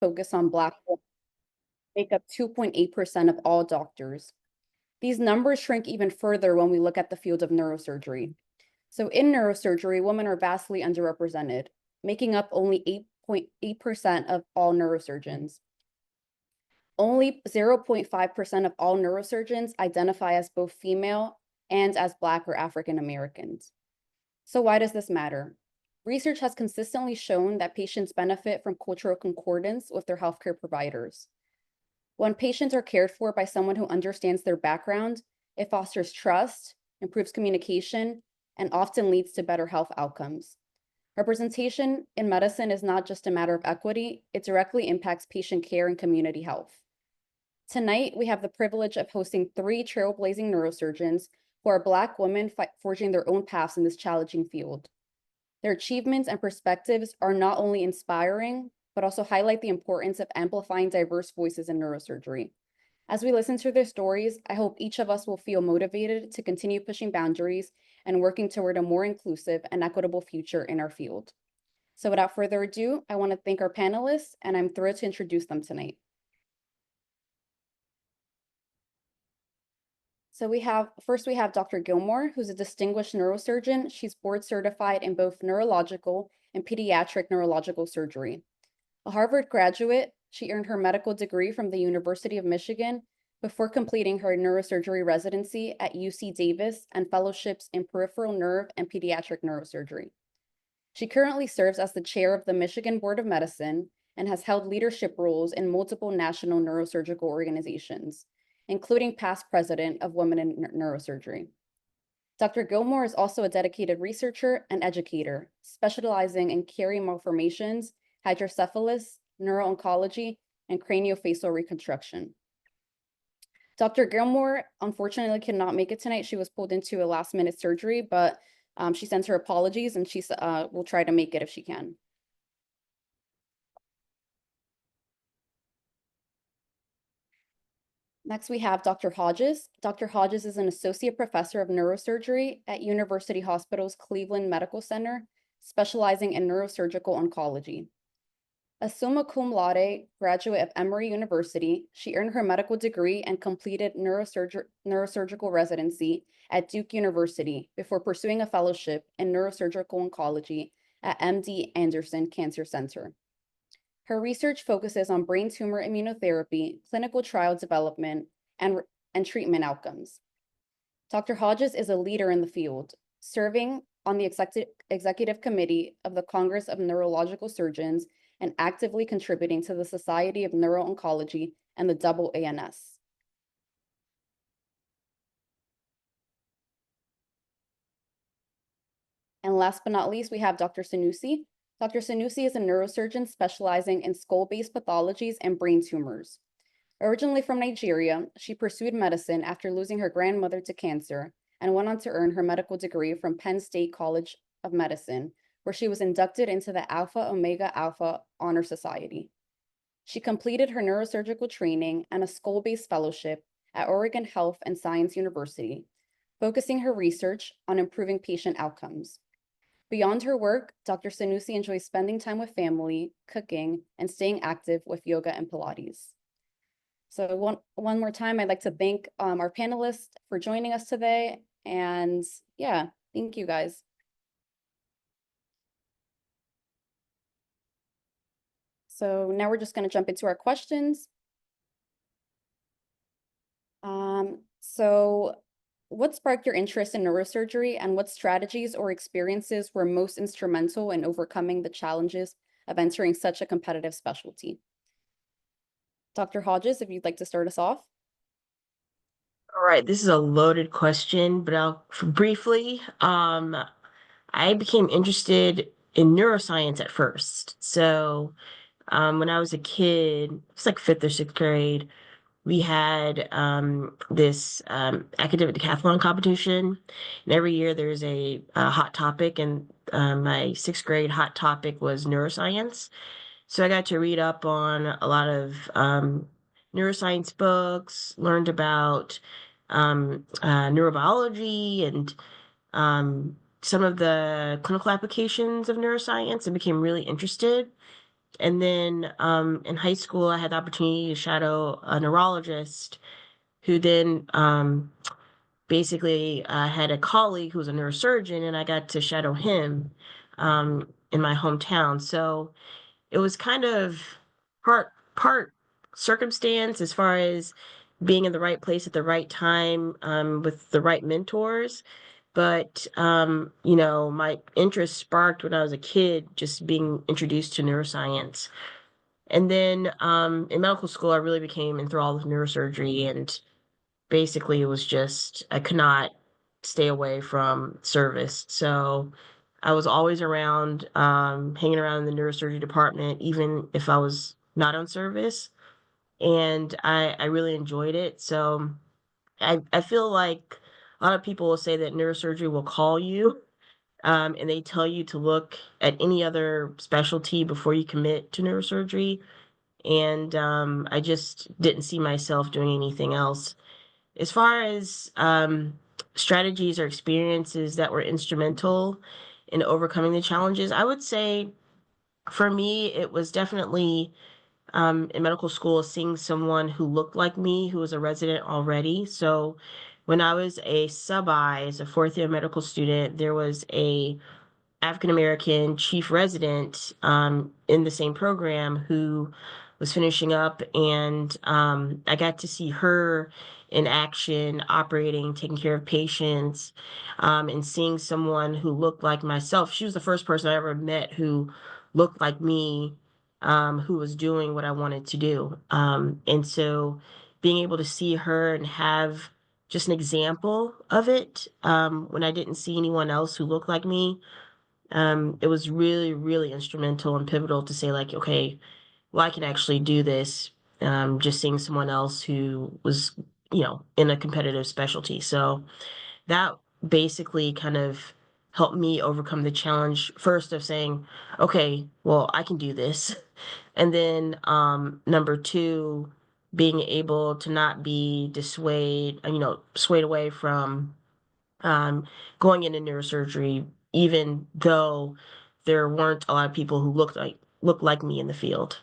focus on Black women make up 2.8% of all doctors. These numbers shrink even further when we look at the field of neurosurgery. So in neurosurgery, women are vastly underrepresented, making up only 8.8% of all neurosurgeons. Only 0.5% of all neurosurgeons identify as both female and as Black or African Americans. So why does this matter? Research has consistently shown that patients benefit from cultural concordance with their healthcare providers. When patients are cared for by someone who understands their background, it fosters trust, improves communication, and often leads to better health outcomes. Representation in medicine is not just a matter of equity, it directly impacts patient care and community health. Tonight, we have the privilege of hosting 3 trailblazing neurosurgeons who are Black women forging their own paths in this challenging field. Their achievements and perspectives are not only inspiring, but also highlight the importance of amplifying diverse voices in neurosurgery. As we listen to their stories, I hope each of us will feel motivated to continue pushing boundaries and working toward a more inclusive and equitable future in our field. So without further ado, I want to thank our panelists, and I'm thrilled to introduce them tonight. So first we have Dr. Gilmore, who's a distinguished neurosurgeon. She's board certified in both neurological and pediatric neurological surgery. A Harvard graduate, she earned her medical degree from the University of Michigan before completing her neurosurgery residency at UC Davis and fellowships in peripheral nerve and pediatric neurosurgery. She currently serves as the chair of the Michigan Board of Medicine and has held leadership roles in multiple national neurosurgical organizations, including past president of Women in Neurosurgery. Dr. Gilmore is also a dedicated researcher and educator, specializing in Chiari malformations, hydrocephalus, neuro-oncology, and craniofacial reconstruction. Dr. Gilmore unfortunately cannot make it tonight. She was pulled into a last-minute surgery, but she sends her apologies, and she will try to make it if she can. Next, we have Dr. Hodges. Dr. Hodges is an associate professor of neurosurgery at University Hospital's Cleveland Medical Center, specializing in neurosurgical oncology. A summa cum laude graduate of Emory University, she earned her medical degree and completed neurosurgical residency at Duke University before pursuing a fellowship in neurosurgical oncology at MD Anderson Cancer Center. Her research focuses on brain tumor immunotherapy, clinical trial development, and treatment outcomes. Dr. Hodges is a leader in the field, serving on the executive committee of the Congress of Neurological Surgeons and actively contributing to the Society of Neuro-Oncology and the AANS. And last but not least, we have Dr. Sanusi. Dr. Sanusi is a neurosurgeon specializing in skull-based pathologies and brain tumors. Originally from Nigeria, she pursued medicine after losing her grandmother to cancer and went on to earn her medical degree from Penn State College of Medicine, where she was inducted into the Alpha Omega Alpha Honor Society. She completed her neurosurgical training and a skull-based fellowship at Oregon Health and Science University, focusing her research on improving patient outcomes. Beyond her work, Dr. Sanusi enjoys spending time with family, cooking, and staying active with yoga and Pilates. So one more time, I'd like to thank our panelists for joining us today. And yeah, thank you guys. So now we're just going to jump into our questions. So what sparked your interest in neurosurgery, and what strategies or experiences were most instrumental in overcoming the challenges of entering such a competitive specialty? Dr. Hodges, if you'd like to start us off. All right, this is a loaded question, but I'll briefly, I became interested in neuroscience at first. So when I was a kid, it was like 5th or 6th grade, we had this academic decathlon competition. And every year there's a hot topic, and my 6th grade hot topic was neuroscience. So I got to read up on a lot of neuroscience books, learned about neurobiology and some of the clinical applications of neuroscience, and became really interested. And then in high school, I had the opportunity to shadow a neurologist who then basically had a colleague who was a neurosurgeon, and I got to shadow him in my hometown. So it was kind of part circumstance as far as being in the right place at the right time with the right mentors. But my interest sparked when I was a kid, just being introduced to neuroscience. And then in medical school, I really became enthralled with neurosurgery, and basically it was just I could not stay away from service. So I was always around, hanging around in the neurosurgery department, even if I was not on service. And I really enjoyed it. So I feel like a lot of people will say that neurosurgery will call you, and they tell you to look at any other specialty before you commit to neurosurgery. And I just didn't see myself doing anything else. As far as strategies or experiences that were instrumental in overcoming the challenges, I would say for me, it was definitely in medical school seeing someone who looked like me, who was a resident already. So when I was a sub-I as a fourth year medical student, there was a African American chief resident in the same program who was finishing up, and I got to see her in action, operating, taking care of patients, and seeing someone who looked like myself. She was the first person I ever met who looked like me, who was doing what I wanted to do. And so being able to see her and have just an example of it when I didn't see anyone else who looked like me, it was really, really instrumental and pivotal to say, like, okay, well, I can actually do this. Just seeing someone else who was, in a competitive specialty. So that basically kind of helped me overcome the challenge first of saying, okay, well, I can do this. And then number two, being able to not be swayed away from um, going into neurosurgery, even though there weren't a lot of people who looked like me in the field.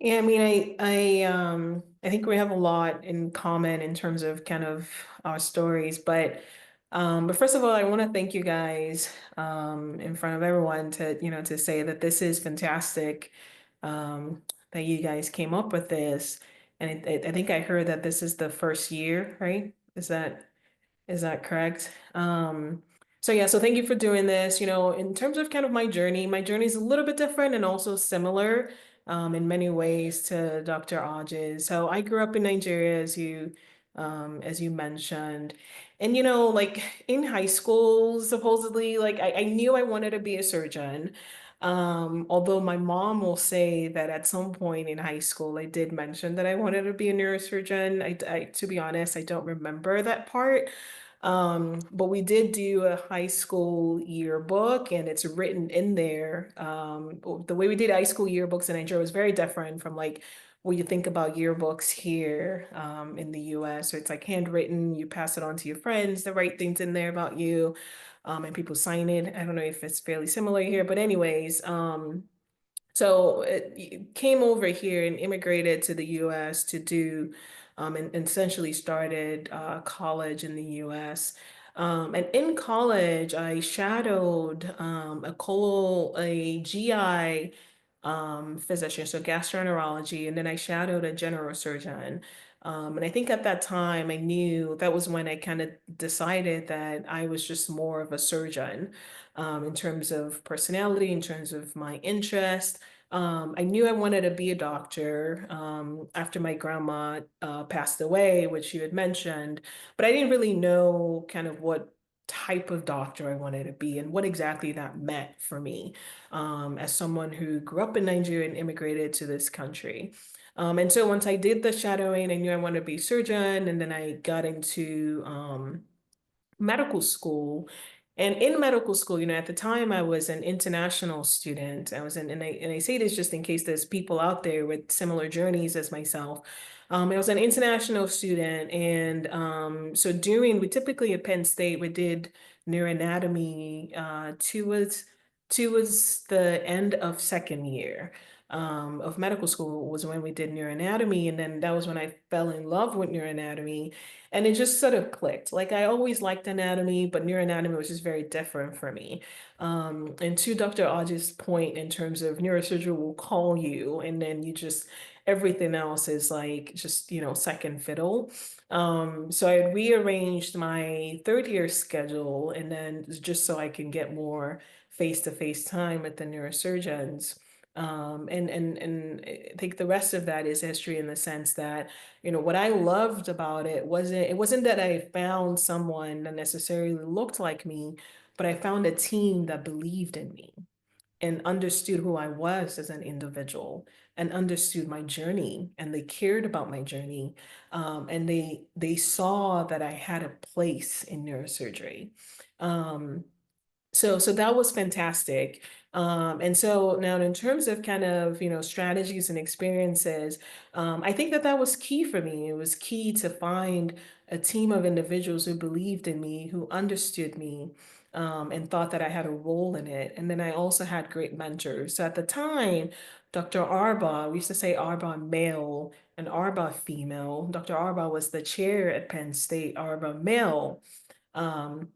Yeah, I mean, I think we have a lot in common in terms of kind of our stories, but first of all, I want to thank you guys in front of everyone to say that this is fantastic, that you guys came up with this. And I think I heard that this is the first year, right? Is that correct? So yeah, so thank you for doing this. In terms of kind of my journey is a little bit different and also similar in many ways to Dr. Aj's. So I grew up in Nigeria, as you mentioned. And like in high school, supposedly, like I knew I wanted to be a surgeon. Although my mom will say that at some point in high school, I did mention that I wanted to be a neurosurgeon. To be honest, I don't remember that part. But we did do a high school yearbook, and it's written in there. The way we did high school yearbooks in Nigeria was very different from like what you think about yearbooks here in the US. So it's like handwritten, you pass it on to your friends, the write things in there about you, and people sign it. I don't know if it's fairly similar here, but anyways, so it came over here and immigrated to the US to do, and essentially started college in the US. And in college, I shadowed a GI physician, so gastroenterology, and then I shadowed a general surgeon. And I think at that time, I knew that was when I kind of decided that I was just more of a surgeon in terms of personality, in terms of my interest. I knew I wanted to be a doctor after my grandma passed away, which you had mentioned, but I didn't really know kind of what type of doctor I wanted to be and what exactly that meant for me as someone who grew up in Nigeria and immigrated to this country. And so once I did the shadowing, I knew I wanted to be a surgeon, and then I got into medical school. And in medical school, at the time I was an international student. And I say this just in case there's people out there with similar journeys as myself. I was an international student, and so we typically at Penn State, we did neuroanatomy towards the end of second year of medical school was when we did neuroanatomy, and then that was when I fell in love with neuroanatomy. And it just sort of clicked. Like I always liked anatomy, but neuroanatomy was just very different for me. And to Dr. Audge's point, in terms of neurosurgery will call you, and then everything else is like just, second fiddle. So I had rearranged my third year schedule, and then just so I can get more face-to-face time with the neurosurgeons. And I think the rest of that is history, in the sense that, what I loved about it wasn't that I found someone that necessarily looked like me, but I found a team that believed in me and understood who I was as an individual and understood my journey, and they cared about my journey. And they saw that I had a place in neurosurgery. So that was fantastic. And so now, in terms of kind of, strategies and experiences, I think that was key for me. It was key to find a team of individuals who believed in me, who understood me, and thought that I had a role in it. And then I also had great mentors. So at the time, Dr. Arba, we used to say Arba male and Arba female. Dr. Arba was the chair at Penn State, Arba male. Um,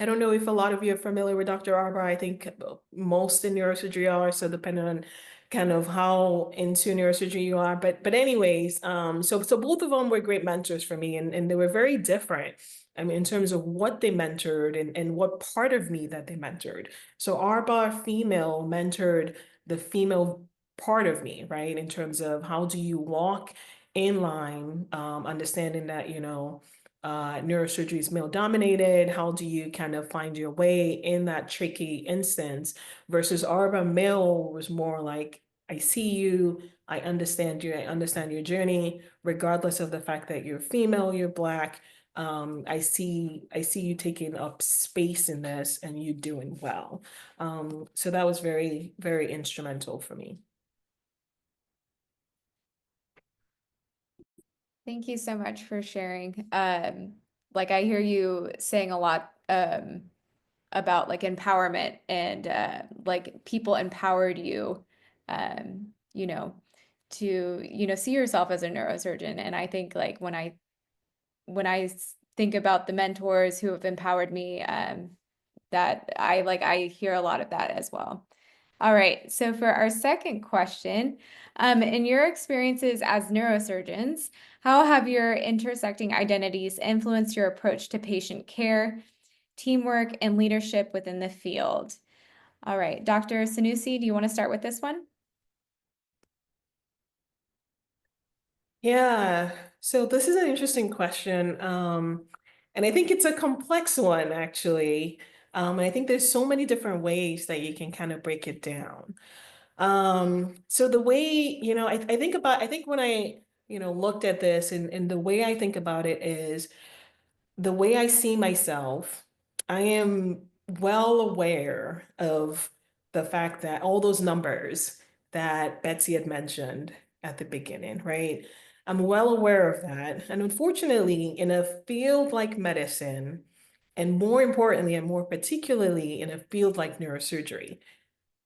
I don't know if a lot of you are familiar with Dr. Arba. I think most in neurosurgery are, so depending on kind of how into neurosurgery you are. But anyways, so both of them were great mentors for me, and they were very different. I mean, in terms of what they mentored and what part of me that they mentored. So Arba female mentored the female part of me, right? In terms of how do you walk in line, understanding that, neurosurgery is male dominated. How do you kind of find your way in that tricky instance? Versus Arba male was more like, I see you, I understand you, I understand your journey, regardless of the fact that you're female, you're Black. I see you taking up space in this, and you doing well. So that was very, very instrumental for me. Thank you so much for sharing. Like I hear you saying a lot about like empowerment, and like people empowered you, you know, to, see yourself as a neurosurgeon. And I think like when I think about the mentors who have empowered me, that I hear a lot of that as well. All right, so for our second question, in your experiences as neurosurgeons, how have your intersecting identities influenced your approach to patient care, teamwork, and leadership within the field? All right, Dr. Sanusi, do you want to start with this one? Yeah, so this is an interesting question. And I think it's a complex one, actually. And I think there's so many different ways that you can kind of break it down. So the way, I think when I, looked at this, and the way I think about it is the way I see myself. I am well aware of the fact that all those numbers that Betsy had mentioned at the beginning, right? I'm well aware of that. And unfortunately, in a field like medicine, and more importantly, and more particularly in a field like neurosurgery,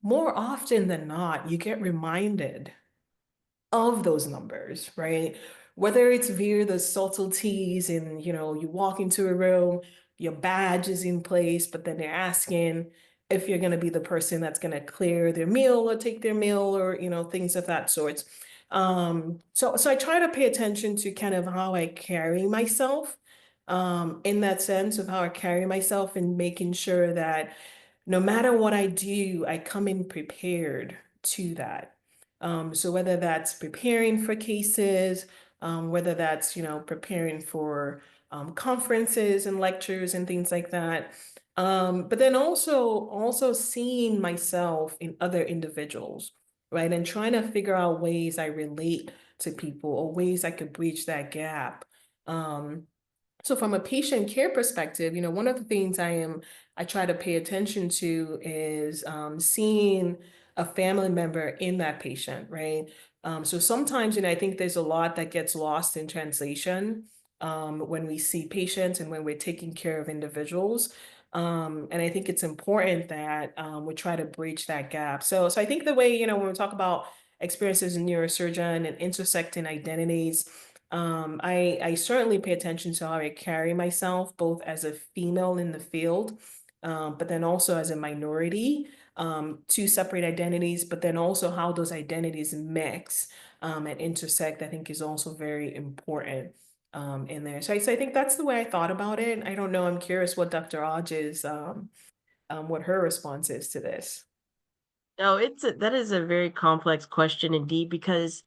more often than not, you get reminded of those numbers, right? Whether it's via the subtleties in, you walk into a room, your badge is in place, but then they're asking if you're going to be the person that's going to clear their meal or take their meal, or, things of that sort. So I try to pay attention to kind of how I carry myself, in that sense of how I carry myself, and making sure that no matter what I do, I come in prepared to that. So whether that's preparing for cases, whether that's, preparing for conferences and lectures and things like that. But then also seeing myself in other individuals, right? And trying to figure out ways I relate to people, or ways I could bridge that gap. So from a patient care perspective, one of the things I try to pay attention to is seeing a family member in that patient, right? So sometimes, I think there's a lot that gets lost in translation when we see patients and when we're taking care of individuals. And I think it's important that we try to bridge that gap. So I think the way, when we talk about experiences in neurosurgeon and intersecting identities, I certainly pay attention to how I carry myself, both as a female in the field, but then also as a minority, two separate identities, but then also how those identities mix and intersect, I think is also very important in there. So I think that's the way I thought about it. I don't know. I'm curious what Dr. Hodges, what her response is to this. No, that is a very complex question indeed, because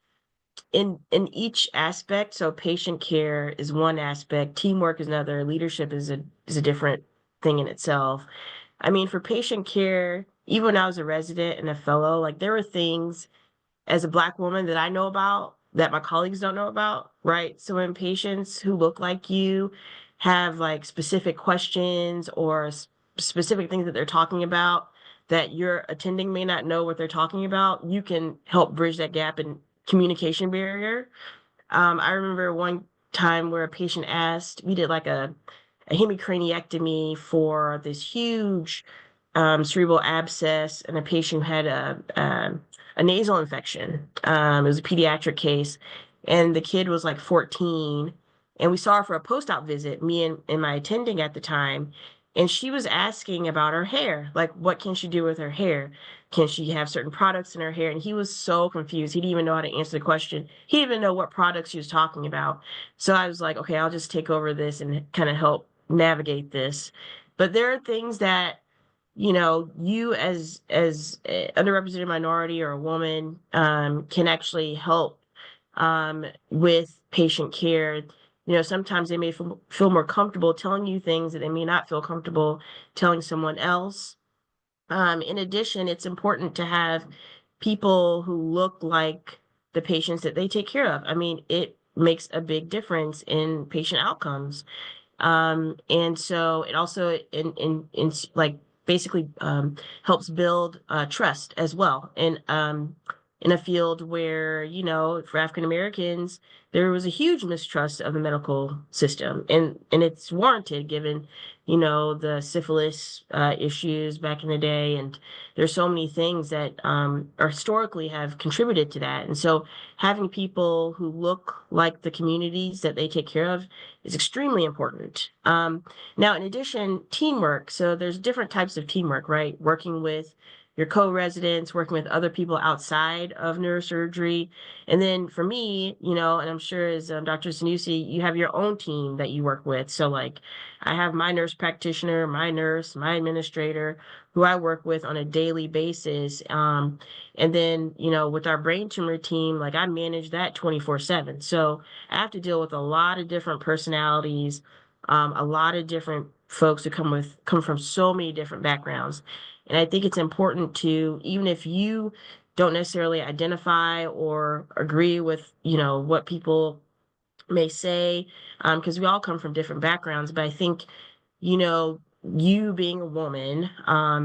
in each aspect, so patient care is one aspect, teamwork is another, leadership is a different thing in itself. I mean, for patient care, even when I was a resident and a fellow, like there were things as a Black woman that I know about that my colleagues don't know about, right? So when patients who look like you have like specific questions or specific things that they're talking about that your attending may not know what they're talking about, you can help bridge that gap in communication barrier. I remember one time where a patient asked, we did like a hemicraniectomy for this huge cerebral abscess, and a patient who had a nasal infection. It was a pediatric case, and the kid was like 14. And we saw her for a post-op visit, me and my attending at the time. And she was asking about her hair, like what can she do with her hair? Can she have certain products in her hair? And he was so confused. He didn't even know how to answer the question. He didn't even know what products she was talking about. So I was like, okay, I'll just take over this and kind of help navigate this. But there are things that, you as a underrepresented minority or a woman can actually help with patient care. Sometimes they may feel more comfortable telling you things that they may not feel comfortable telling someone else. In addition, it's important to have people who look like the patients that they take care of. I mean, it makes a big difference in patient outcomes. And so it also in like basically helps build trust as well. And in a field where, for African Americans, there was a huge mistrust of the medical system, and it's warranted given, the syphilis issues back in the day, and there's so many things that or historically have contributed to that. And so having people who look like the communities that they take care of is extremely important. Now, in addition, teamwork. So there's different types of teamwork, right? Working with your co-residents, working with other people outside of neurosurgery. And then for me, and I'm sure as Dr. Sanusi, you have your own team that you work with. So like I have my nurse practitioner, my nurse, my administrator, who I work with on a daily basis. And then, with our brain tumor team, like I manage that 24/7. So I have to deal with a lot of different personalities, a lot of different folks who come from so many different backgrounds. And I think it's important to, even if you don't necessarily identify or agree with, what people may say, because we all come from different backgrounds, but I think, you being a woman,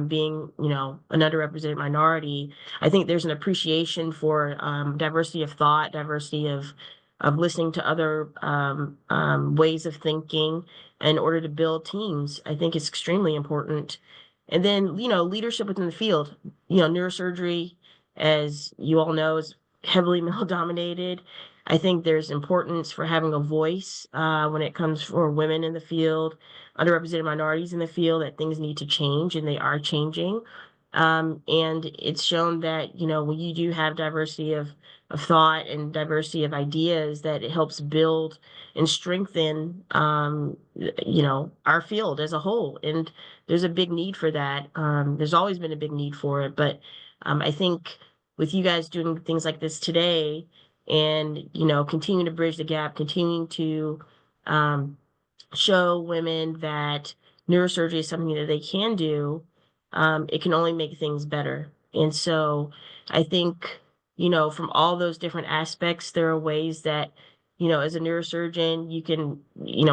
being, an underrepresented minority, I think there's an appreciation for diversity of thought, diversity of listening to other ways of thinking in order to build teams. I think it's extremely important. And then, leadership within the field, neurosurgery, as you all know, is heavily male dominated. I think there's importance for having a voice when it comes for women in the field, underrepresented minorities in the field, that things need to change, and they are changing. And it's shown that, when you do have diversity of thought and diversity of ideas, that it helps build and strengthen, our field as a whole. And there's a big need for that. There's always been a big need for it. But I think with you guys doing things like this today, and continuing to bridge the gap, continuing to show women that neurosurgery is something that they can do, it can only make things better. And so I think, from all those different aspects, there are ways that as a neurosurgeon, you can,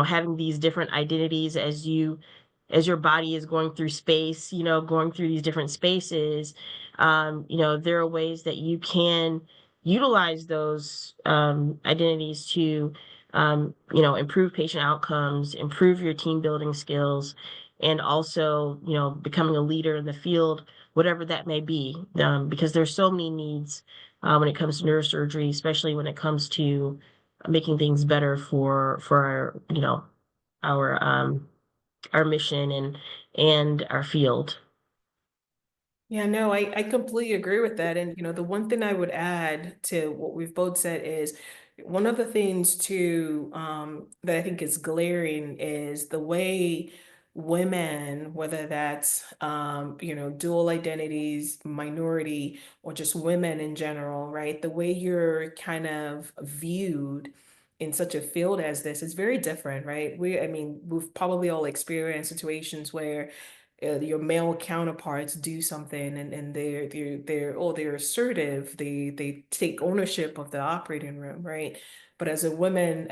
having these different identities as your body is going through space, going through these different spaces, there are ways that you can utilize those identities to, improve patient outcomes, improve your team building skills, and also, becoming a leader in the field, whatever that may be, because there's so many needs when it comes to neurosurgery, especially when it comes to making things better for our, our mission and our field. Yeah, no, I completely agree with that. And, the one thing I would add to what we've both said is one of the things too, that I think is glaring is the way women, whether that's, dual identities, minority, or just women in general, right? The way you're kind of viewed in such a field as this is very different, right? I mean, we've probably all experienced situations where your male counterparts do something and they're assertive, they take ownership of the operating room, right? But as a woman,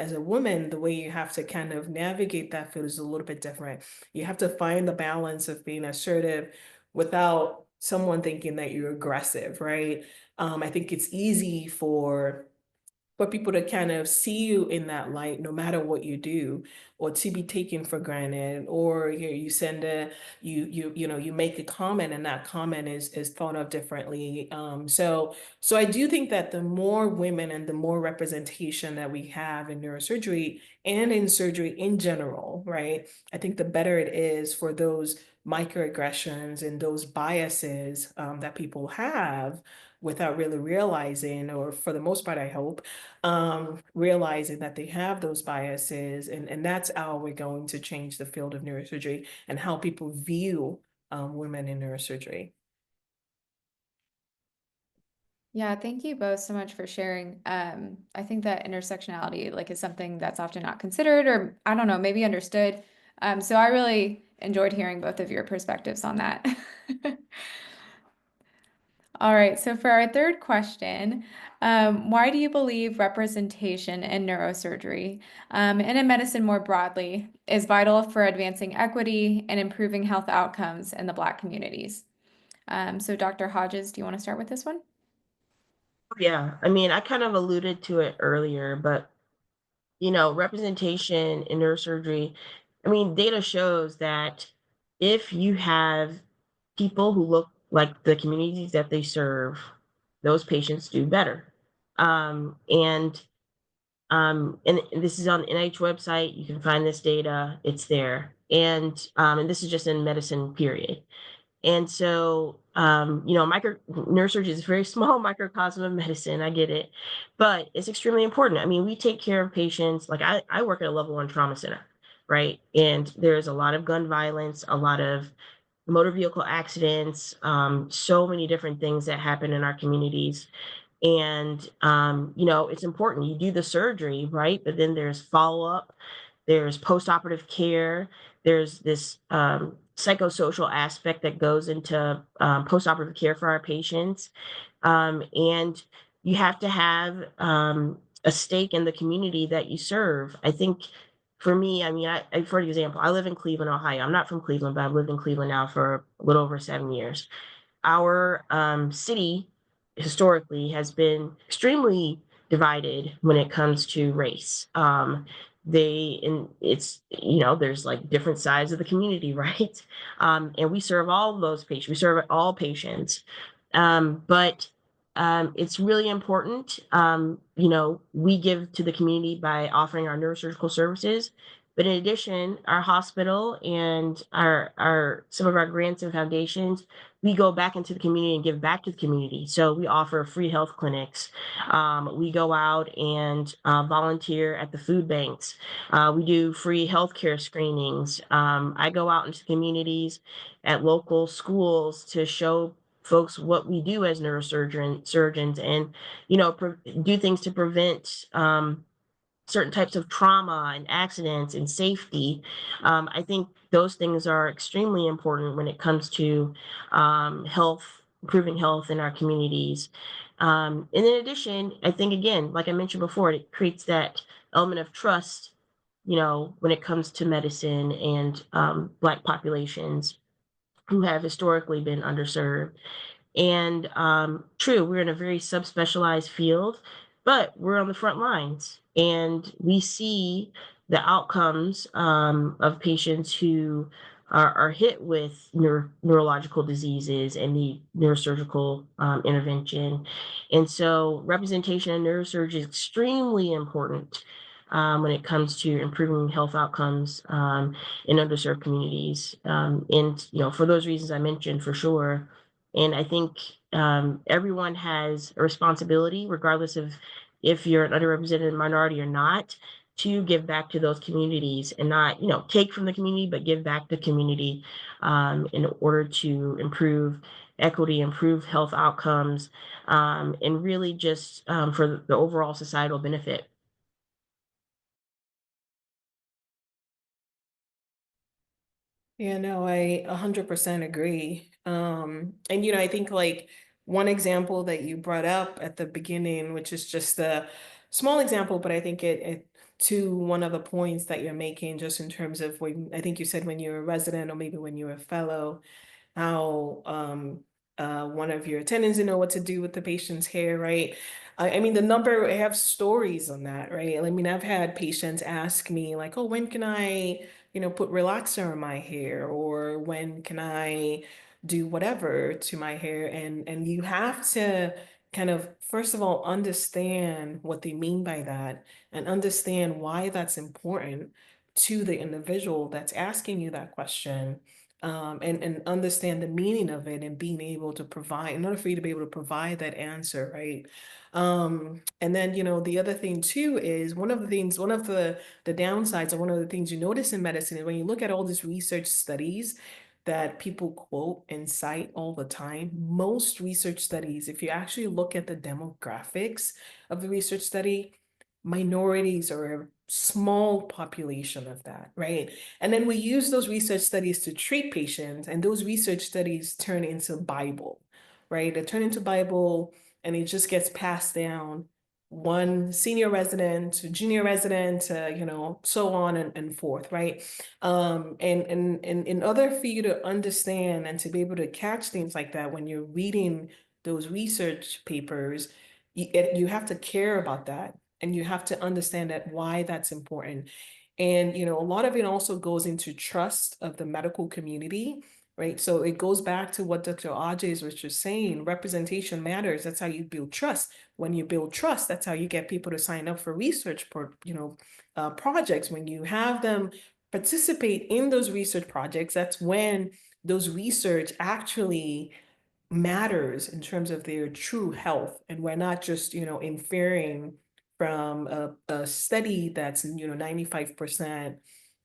the way you have to kind of navigate that field is a little bit different. You have to find the balance of being assertive without someone thinking that you're aggressive, right? I think it's easy for people to kind of see you in that light no matter what you do, or to be taken for granted, or you send a you make a comment and that comment is thought of differently. So I do think that the more women and the more representation that we have in neurosurgery and in surgery in general, right, I think the better it is for those microaggressions and those biases that people have without really realizing, or for the most part, I hope, realizing that they have those biases. And that's how we're going to change the field of neurosurgery and how people view women in neurosurgery. Yeah, thank you both so much for sharing. I think that intersectionality is something that's often not considered, or I don't know, maybe understood. So I really enjoyed hearing both of your perspectives on that. All right, so for our third question, why do you believe representation in neurosurgery, and in medicine more broadly, is vital for advancing equity and improving health outcomes in the Black communities? So Dr. Hodges, do you want to start with this one? Yeah, I mean, I kind of alluded to it earlier, but representation in neurosurgery, I mean, data shows that if you have people who look like the communities that they serve, those patients do better. And this is on the NIH website. You can find this data. It's there. And this is just in medicine, period. And so, neurosurgery is a very small microcosm of medicine. I get it, but it's extremely important. I mean, we take care of patients. Like I work at a level 1 trauma center, right? And there's a lot of gun violence, a lot of motor vehicle accidents, so many different things that happen in our communities. And, it's important. You do the surgery, right? But then there's follow up, there's post-operative care, there's this psychosocial aspect that goes into post-operative care for our patients. And you have to have a stake in the community that you serve. I think for me, I mean, for example, I live in Cleveland, Ohio. I'm not from Cleveland, but I've lived in Cleveland now for a little over 7 years. Our city historically has been extremely divided when it comes to race. There's like different sides of the community, right? And we serve all those patients. We serve all patients. But it's really important. We give to the community by offering our neurosurgical services. But in addition, our hospital and our some of our grants and foundations, we go back into the community and give back to the community. So we offer free health clinics. We go out and volunteer at the food banks. We do free healthcare screenings. I go out into communities at local schools to show folks what we do as surgeons, and do things to prevent certain types of trauma and accidents and safety. I think those things are extremely important when it comes to health, improving health in our communities. And in addition, I think, again, like I mentioned before, it creates that element of trust, when it comes to medicine and Black populations who have historically been underserved. And true, we're in a very subspecialized field, but we're on the front lines and we see the outcomes of patients who are hit with neurological diseases and need neurosurgical intervention. And so, representation in neurosurgery is extremely important when it comes to improving health outcomes in underserved communities. And for those reasons I mentioned, for sure. And I think everyone has a responsibility, regardless of if you're an underrepresented minority or not, to give back to those communities and not, take from the community, but give back to the community in order to improve equity, improve health outcomes, and really just for the overall societal benefit. Yeah, no, I 100% agree. And I think like one example that you brought up at the beginning, which is just a small example, but I think it to one of the points that you're making, just in terms of when I think you said when you're a resident or maybe when you're a fellow, how one of your attendants didn't know what to do with the patient's hair, right? I mean, the number, I have stories on that, right? I mean, I've had patients ask me like, oh, when can I, put relaxer in my hair, or when can I do whatever to my hair? And you have to kind of, first of all, understand what they mean by that and understand why that's important to the individual that's asking you that question, and understand the meaning of it and being able to provide, in order for you to be able to provide that answer, right? And then, the other thing too is one of the downsides, or one of the things you notice in medicine is when you look at all these research studies that people quote and cite all the time, most research studies, if you actually look at the demographics of the research study, minorities are a small population of that, right? And then we use those research studies to treat patients, and those research studies turn into Bible, right? They turn into Bible, and it just gets passed down one senior resident to junior resident to, so on and forth, right? And in order for you to understand and to be able to catch things like that when you're reading those research papers, you have to care about that, and you have to understand that why that's important. And a lot of it also goes into trust of the medical community, right? So it goes back to what Dr. Ajay was just saying. Representation matters. That's how you build trust. When you build trust, that's how you get people to sign up for research projects. When you have them participate in those research projects, that's when those research actually matters in terms of their true health. And we're not just, inferring from a study that's, 95%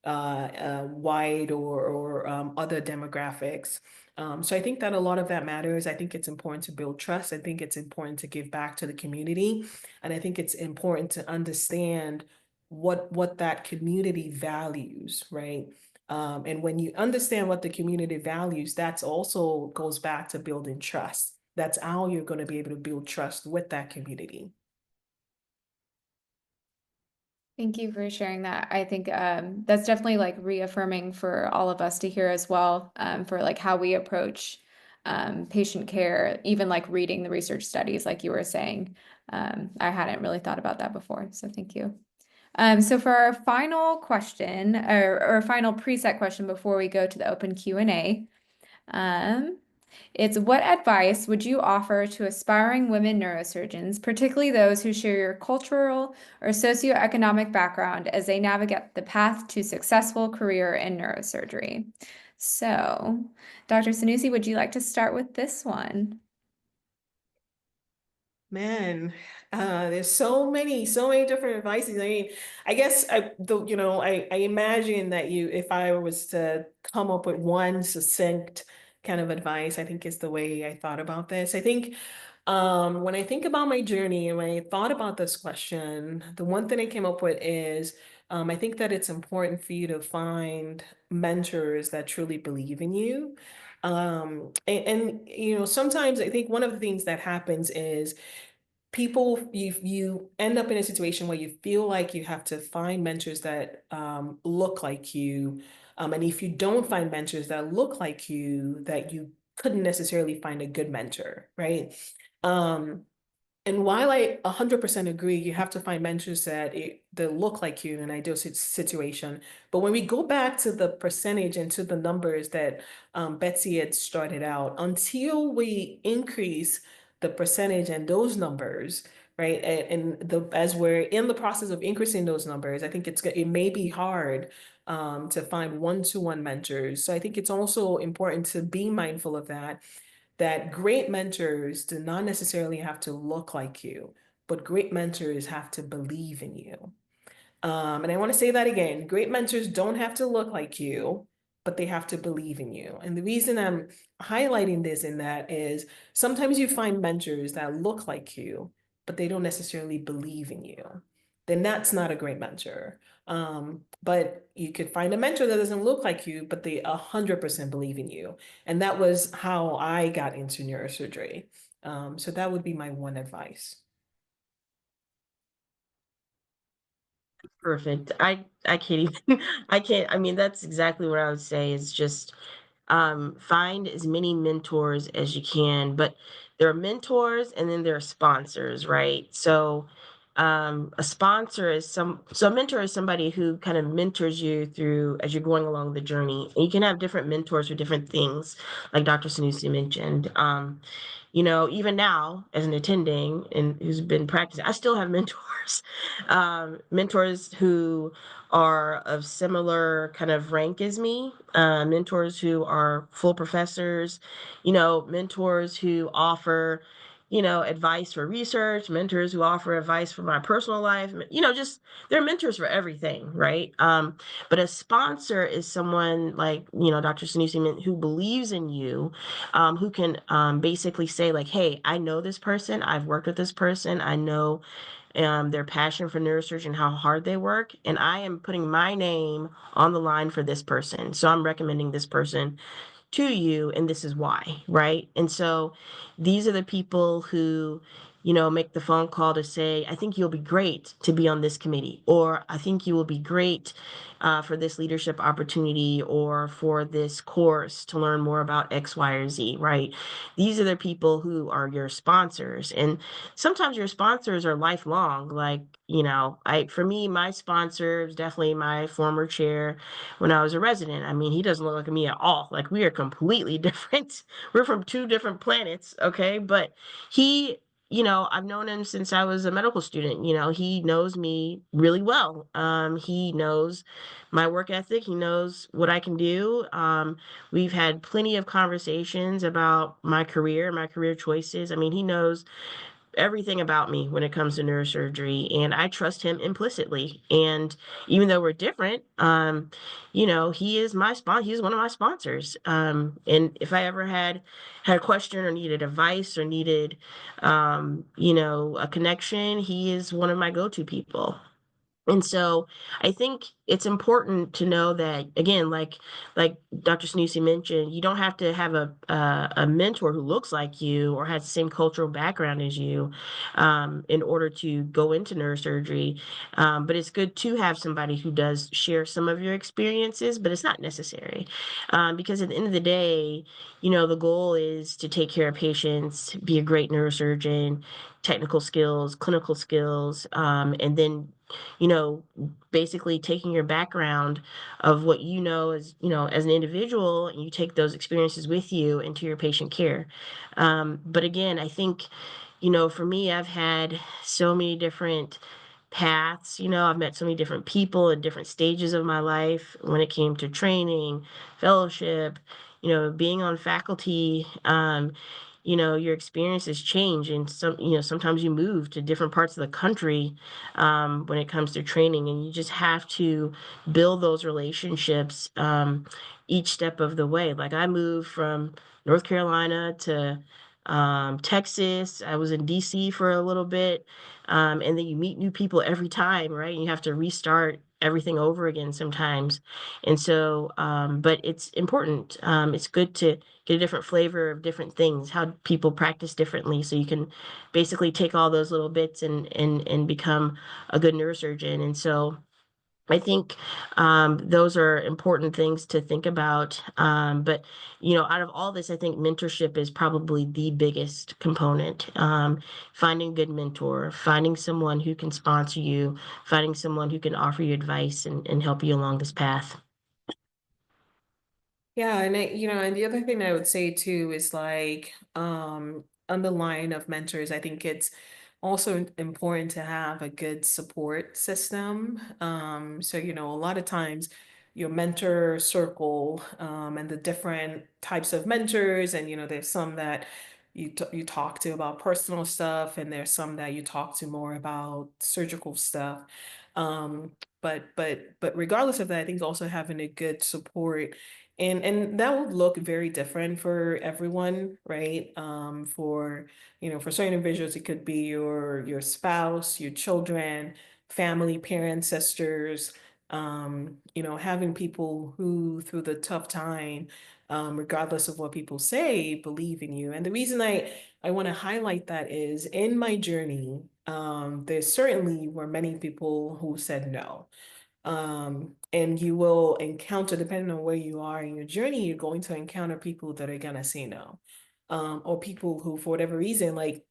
white or other demographics. So I think that a lot of that matters. I think it's important to build trust. I think it's important to give back to the community. And I think it's important to understand what that community values, right? And when you understand what the community values, that's also goes back to building trust. That's how you're going to be able to build trust with that community. Thank you for sharing that. I think that's definitely like reaffirming for all of us to hear as well, for like how we approach patient care, even like reading the research studies, like you were saying. I hadn't really thought about that before, so thank you. So for our final question, or final preset question before we go to the open Q&A, it's what advice would you offer to aspiring women neurosurgeons, particularly those who share your cultural or socioeconomic background as they navigate the path to successful career in neurosurgery? So, Dr. Sanusi, would you like to start with this one? Man, there's so many different advices. I mean, I guess I imagine that if I was to come up with one succinct kind of advice, I think is the way I thought about this. I think when I think about my journey and when I thought about this question, the one thing I came up with is I think that it's important for you to find mentors that truly believe in you. And sometimes I think one of the things that happens is you end up in a situation where you feel like you have to find mentors that look like you. And if you don't find mentors that look like you, that you couldn't necessarily find a good mentor, right? And while I 100% agree, you have to find mentors that look like you in an ideal situation. But when we go back to the percentage and to the numbers that Betsy had started out, until we increase the percentage and those numbers, right? As we're in the process of increasing those numbers, I think it may be hard to find one-to-one mentors. So I think it's also important to be mindful of that great mentors do not necessarily have to look like you, but great mentors have to believe in you. And I want to say that again, great mentors don't have to look like you, but they have to believe in you. And the reason I'm highlighting this in that is sometimes you find mentors that look like you, but they don't necessarily believe in you. Then that's not a great mentor. But you could find a mentor that doesn't look like you, but they 100% believe in you. And that was how I got into neurosurgery. So that would be my one advice. Perfect. I can't even I can't, I mean, that's exactly what I would say is just find as many mentors as you can, but there are mentors and then there are sponsors, right? So a sponsor is so a mentor is somebody who kind of mentors you through as you're going along the journey. And you can have different mentors for different things, like Dr. Sanusi mentioned. Even now as an attending and who's been practicing, I still have mentors, mentors who are of similar kind of rank as me, mentors who are full professors, mentors who offer, advice for research, mentors who offer advice for my personal life, just they're mentors for everything, right? But a sponsor is someone like, Dr. Sanusi, who believes in you, who can basically say like, hey, I know this person, I've worked with this person, I know their passion for neurosurgery and how hard they work, and I am putting my name on the line for this person. So I'm recommending this person to you, and this is why, right? And so these are the people who, make the phone call to say, I think you'll be great to be on this committee, or I think you will be great for this leadership opportunity, or for this course to learn more about X, Y, or Z, right? These are the people who are your sponsors. And sometimes your sponsors are lifelong. Like, for me, my sponsor is definitely my former chair when I was a resident. I mean, he doesn't look like me at all. Like, we are completely different. We're from two different planets, okay? But he, I've known him since I was a medical student. He knows me really well. He knows my work ethic. He knows what I can do. We've had plenty of conversations about my career choices. I mean, he knows everything about me when it comes to neurosurgery, and I trust him implicitly. And even though we're different, he is he's one of my sponsors. And if I ever had a question or needed advice or needed a connection, he is one of my go-to people. And so I think it's important to know that, again, like Dr. Sanusi mentioned, you don't have to have a mentor who looks like you or has the same cultural background as you in order to go into neurosurgery. But it's good to have somebody who does share some of your experiences, but it's not necessary, because at the end of the day, the goal is to take care of patients, be a great neurosurgeon, technical skills, clinical skills, and then basically taking your background of what as an individual, and you take those experiences with you into your patient care. But again, I think, for me, I've had so many different paths. I've met so many different people in different stages of my life when it came to training, fellowship, being on faculty. Your experiences change, and sometimes you move to different parts of the country when it comes to training, and you just have to build those relationships each step of the way. Like, I moved from North Carolina to Texas. I was in DC for a little bit. And then you meet new people every time, right? And you have to restart everything over again sometimes. And so, but it's important. It's good to get a different flavor of different things, how people practice differently. So you can basically take all those little bits and become a good neurosurgeon. And so I think those are important things to think about. But, out of all this, I think mentorship is probably the biggest component. Finding a good mentor, finding someone who can sponsor you, finding someone who can offer you advice and help you along this path. Yeah, and and the other thing I would say too is like, on the line of mentors, I think it's also important to have a good support system. So, a lot of times your mentor circle, and the different types of mentors, and, there's some that you talk to about personal stuff, and there's some that you talk to more about surgical stuff. But regardless of that, I think also having a good support and that would look very different for everyone, right? For certain individuals, it could be your spouse, your children, family, parents, sisters, having people who through the tough time, regardless of what people say, believe in you. And the reason I want to highlight that is in my journey, there certainly were many people who said no. And you will encounter, depending on where you are in your journey, you're going to encounter people that are gonna say no. Or people who, for whatever reason, like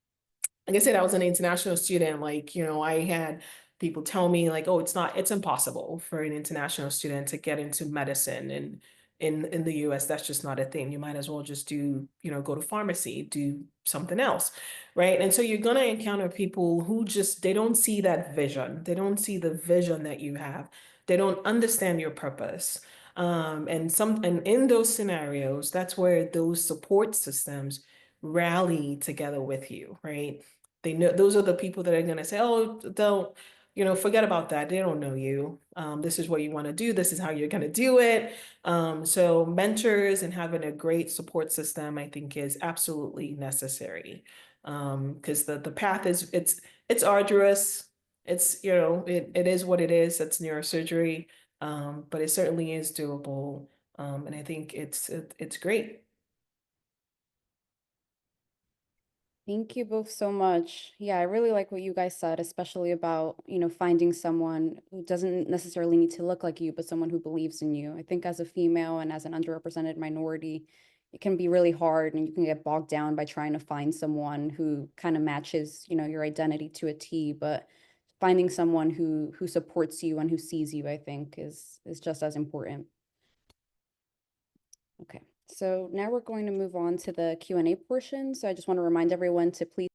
I said, I was an international student. I had people tell me like, oh, it's impossible for an international student to get into medicine. And in the US, that's just not a thing. You might as well just do, go to pharmacy, do something else. Right. And so you're going to encounter people who they don't see that vision. They don't see the vision that you have. They don't understand your purpose. And in those scenarios, that's where those support systems rally together with you, right? They know those are the people that are going to say, oh, don't, forget about that. They don't know you. This is what you want to do. This is how you're going to do it. So mentors and having a great support system, I think, is absolutely necessary. Because the path it's arduous. It's, it is what it is. It's neurosurgery. But it certainly is doable. And I think it's great. Thank you both so much. Yeah, I really like what you guys said, especially about, finding someone who doesn't necessarily need to look like you, but someone who believes in you. I think as a female and as an underrepresented minority, it can be really hard and you can get bogged down by trying to find someone who kind of matches, your identity to a T, but finding someone who supports you and who sees you, I think is just as important. Okay. So now we're going to move on to the Q&A portion. So I just want to remind everyone to please